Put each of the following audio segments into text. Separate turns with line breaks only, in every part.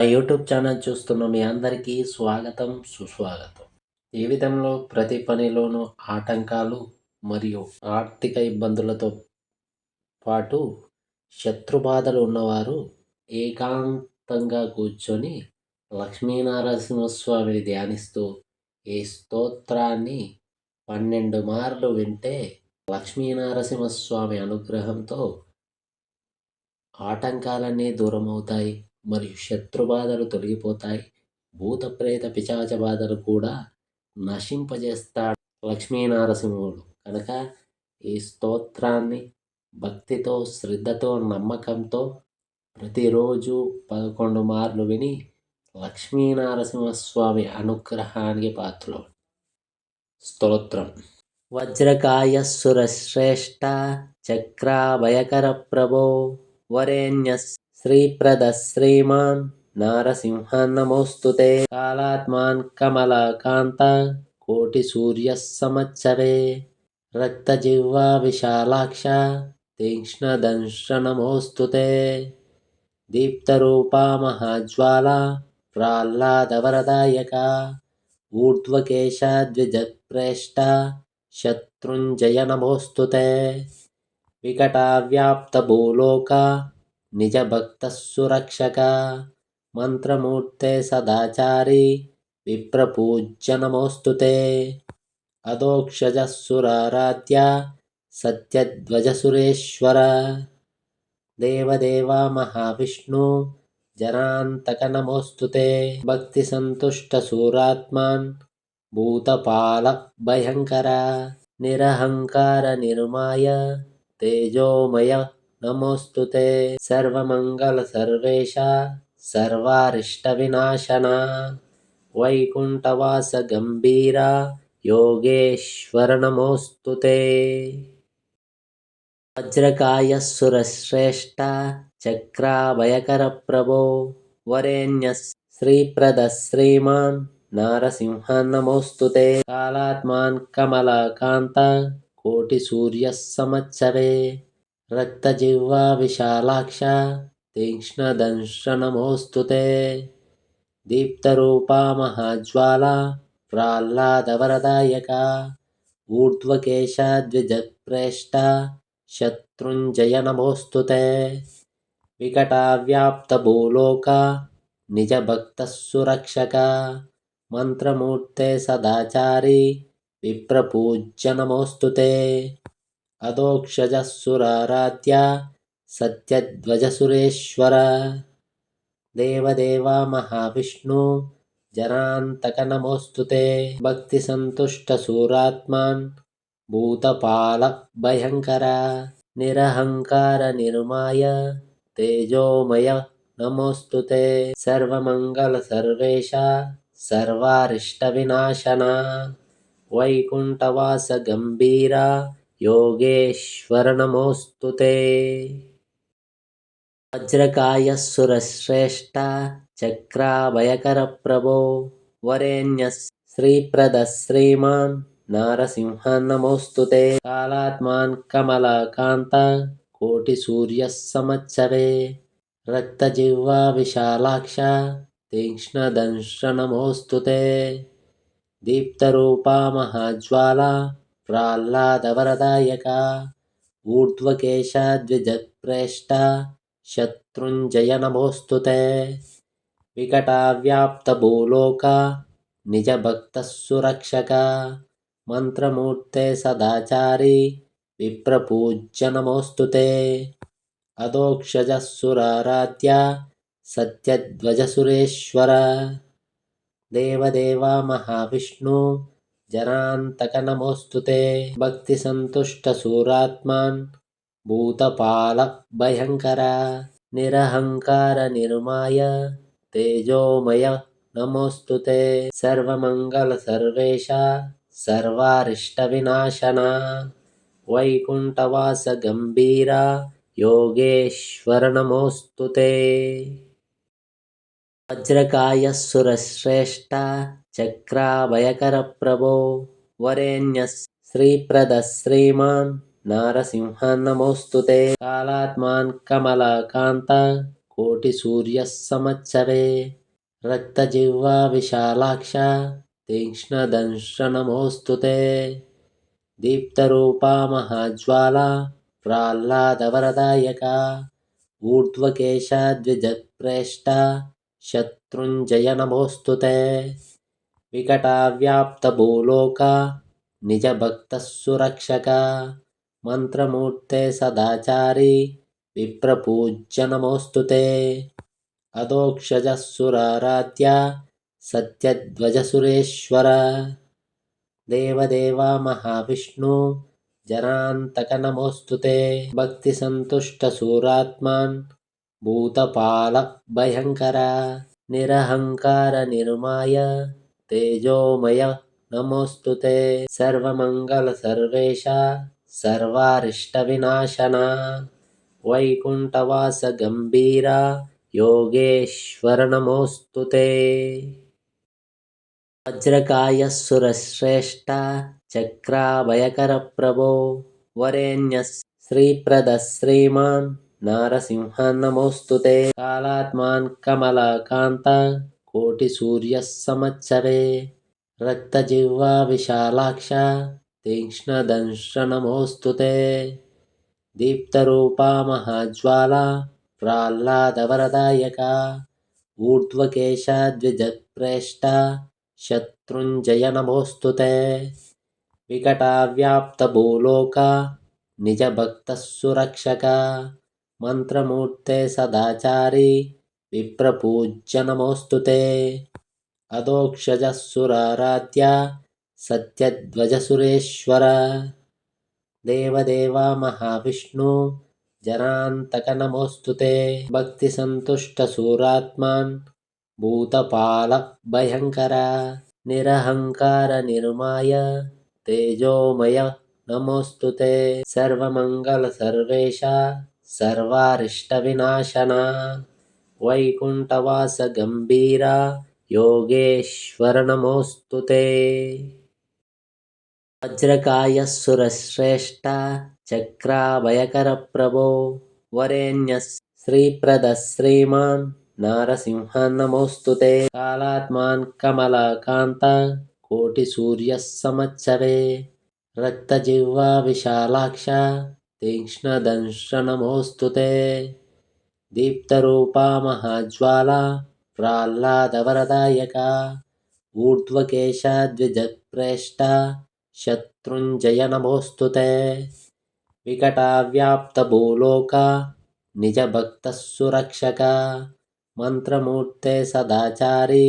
నా YouTube channel చూస్తున్న మీ అందరికీ స్వాగతం, సుస్వాగతం. జీవితంలో ప్రతి పనిలోనూ ఆటంకాలు మరియు ఆర్థిక ఇబ్బందులతో పాటు శత్రుబాధలు ఉన్నవారు ఏకాంతంగా కూర్చొని లక్ష్మీనరసింహస్వామిని ధ్యానిస్తూ ఈ స్తోత్రాన్ని 12 మార్లు వింటే లక్ష్మీనరసింహస్వామి అనుగ్రహంతో ఆటంకాలన్నీ దూరమవుతాయి. మరియు శత్రుబాధలు తొలగిపోతాయి. భూత ప్రేత పిశాచ బాధలు కూడా నశింపజేస్తాడు లక్ష్మీనరసింహుడు. కనుక ఈ స్తోత్రాన్ని భక్తితో, శ్రద్ధతో, నమ్మకంతో ప్రతిరోజు 11 మార్లు విని లక్ష్మీనరసింహస్వామి అనుగ్రహానికి పాత్రులు. స్తోత్రం. వజ్రకాయ సురశ్రేష్ఠ చక్రాభయకర ప్రభో వరేణ్య శ్రీప్రద శ్రీమాన్ నారసింహ నమోస్తుతే కాలాత్మాన్ కమలాకాంత కోటి సూర్య సంవత్సరే రక్తజిహ్వా విశాలాక్ష తీక్ష్ణదంష్ట్ర నమోస్తుతే దీప్తరూపా మహాజ్వాలా ప్రహ్లాదవరదాయక ఊర్ధ్వకేశా ద్విజప్రేష్ట శత్రుంజయ నమోస్తుతే వికటావ్యాప్తభూలోక నిజభక్తః సురక్షక మంత్రమూర్తే సదాచారి విప్రపూజ్య నమోస్తుతే అధోక్షజ సురారాధ్య సత్యధ్వజ సురేశ్వర దేవదేవ మహావిష్ణు జనాంతక నమోస్తుతే భక్తి సంతుష్ట సూరాత్మాన్ భూతపాల భయంకర నిరహంకార నిర్మాయ తేజోమయ నమోస్తుతే సర్వమంగళ సర్వేశ సర్వారిష్ట వినాశన వైకుంఠవాస గంభీర యోగేశ్వర నమోస్తుతే వజ్రకాయ సురశ్రేష్ఠ చక్రాభయకర ప్రభో వరేణ్య శ్రీప్రద శ్రీమాన్ నారసింహ నమోస్తుతే కాలాత్మాన్ కమలాకాంత కోటి సూర్య సంవత్సరే రక్తజిహ్వా విశాలాక్ష తీక్ష్ణదంష్ట్ర నమోస్తుతే దీప్తరూపా మహాజ్వాలా ప్రహ్లాదవరదాయక ఊర్ధ్వకేశా ద్విజప్రేష్ట శత్రుంజయ నమోస్తుతే వికటావ్యాప్తభూలోక నిజభక్తః సురక్షక మంత్రమూర్తే సదాచారి విప్రపూజ్య నమోస్తుతే అధోక్షజ సురారాధ్య సత్యధ్వజ సురేశ్వర దేవదేవ మహావిష్ణు జనాంతక నమోస్తుతే భక్తి సంతుష్ట సూరాత్మాన్ భూతపాల భయంకర నిరహంకార నిర్మాయ తేజోమయ నమోస్తుతే సర్వమంగళ సర్వేశ సర్వారిష్ట వినాశన వైకుంఠవాస గంభీర యోగేశ్వర నమోస్తుతే వజ్రకాయ సురశ్రేష్ఠ చక్రాభయకర ప్రభో వరేణ్య శ్రీప్రద శ్రీమాన్ నారసింహ నమోస్తుతే కాలాత్మాన్ కమలాకాంత కోటి సూర్య సంవత్సరే రక్తజిహ్వా విశాలాక్ష తీక్ష్ణదంష్ట్ర నమోస్తుతే దీప్తరూపా మహాజ్వాలా ప్రహ్లాదవరదాయక ఊర్ధ్వకేశా ద్విజప్రేష్ట శత్రుంజయ నమోస్తుతే వికటావ్యాప్తభూలోక నిజభక్తః సురక్షక మంత్రమూర్తే సదాచారి విప్రపూజ్య నమోస్తుతే అధోక్షజ సురారాధ్య సత్యధ్వజ సురేశ్వర దేవదేవ మహావిష్ణు జనాంతక నమోస్తుతే భక్తి సంతుష్ట సూరాత్మాన్ భూతపాల భయంకర నిరహంకార నిర్మాయ తేజోమయ నమోస్తుతే సర్వమంగళ సర్వేశ సర్వారిష్ట వినాశన వైకుంఠవాస గంభీర యోగేశ్వర నమోస్తుతే వజ్రకాయ సురశ్రేష్ఠ చక్రాభయకర ప్రభో వరేణ్య శ్రీప్రద శ్రీమాన్ నారసింహ నమోస్తుతే కాలాత్మాన్ కమలాకాంత कोटिसूर्यः समच्छवे रक्तजिह्वा विशालाक्ष तीक्ष्णदंष्ट्र नमोऽस्तु ते दीप्तरूपा महाज्वाला प्रह्लादवरदायका ऊर्ध्वकेशा द्विजप्रेष्ठा शत्रुञ्जय नमोऽस्तु ते विकटाव्याप्तभूलोका निजभक्तः सुरक्षका मन्त्रमूर्ते सदाचारी विप्रपूज्य नमोऽस्तु ते अधोक्षजः सुराराध्या सत्यध्वजसुरेश्वर देवदेवा महाविष्णु जनान्तक नमोऽस्तु ते भक्तिसन्तुष्टसूरात्मान् भूतपाल भयङ्कर निरहङ्कार निर्माय तेजोमय नमोऽस्तु ते सर्वमङ्गल सर्वेशा सर्वारिष्टविनाशना वैकुण्ठवास गम्भीरा योगेश्वर नमोऽस्तु ते वज्रकायः सुरश्रेष्ठा चक्राभयकरप्रभो वरेण्यः श्रीप्रदः श्रीमान् नारसिंहः नमोऽस्तु ते कालात्मान् कमलाकान्त कोटिसूर्यः समच्छवे रक्तजिह्वा विशालाक्ष तीक्ष्णदंष्ट्र नमोऽस्तु ते दीप्तरूपा महाज्वाला प्रह्लादवरदायका ऊर्ध्वकेशा द्विजप्रेष्ठा शत्रुञ्जय नमोऽस्तु ते विकटाव्याप्तभूलोका निजभक्तः सुरक्षका मन्त्रमूर्ते सदाचारी विप्रपूज्य नमोऽस्तु ते अधोक्षजः सुराराध्या सत्यध्वजसुरेश्वर देवदेवा महाविष्णु जनान्तक नमोऽस्तु ते भक्तिसन्तुष्टसूरात्मान् भूतपाल भयङ्कर निरहङ्कार निर्माय तेजोमय नमोऽस्तु ते सर्वमङ्गल सर्वेशा सर्वारिष्टविनाशना वैकुण्ठवास गम्भीरा योगेश्वर नमोऽस्तु ते वज्रकायः सुरश्रेष्ठा चक्राभयकरप्रभो वरेण्यः श्रीप्रदः श्रीमान् नारसिंहः नमोऽस्तु ते कालात्मान् कमलाकान्त कोटिसूर्यः समच्छवे रक्तजिह्वा विशालाक्ष तीक्ष्णदंष्ट्र नमोऽस्तु ते दीप्तरूपा महाज्वाला प्रह्लादवरदायका ऊर्ध्वकेशा द्विजप्रेष्ठा शत्रुञ्जय नमोऽस्तु ते विकटाव्याप्तभूलोका निजभक्तः सुरक्षका मन्त्रमूर्ते सदाचारी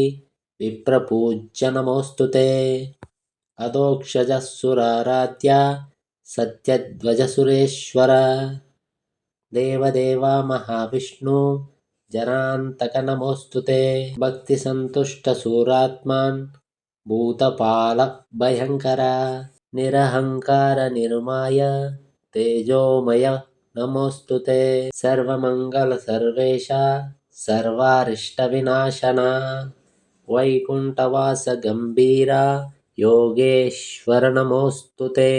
विप्रपूज्य नमोऽस्तु ते अधोक्षजः सुराराध्या सत्यध्वजसुरेश्वर देवदेवा महाविष्णु जनान्तक नमोऽस्तु ते भक्तिसन्तुष्टसूरात्मान् भूतपाल भयङ्कर निरहङ्कार निर्माय तेजोमय नमोऽस्तु ते सर्वमङ्गल सर्वेशा सर्वारिष्टविनाशना वैकुण्ठवास गम्भीरा योगेश्वर नमोऽस्तु ते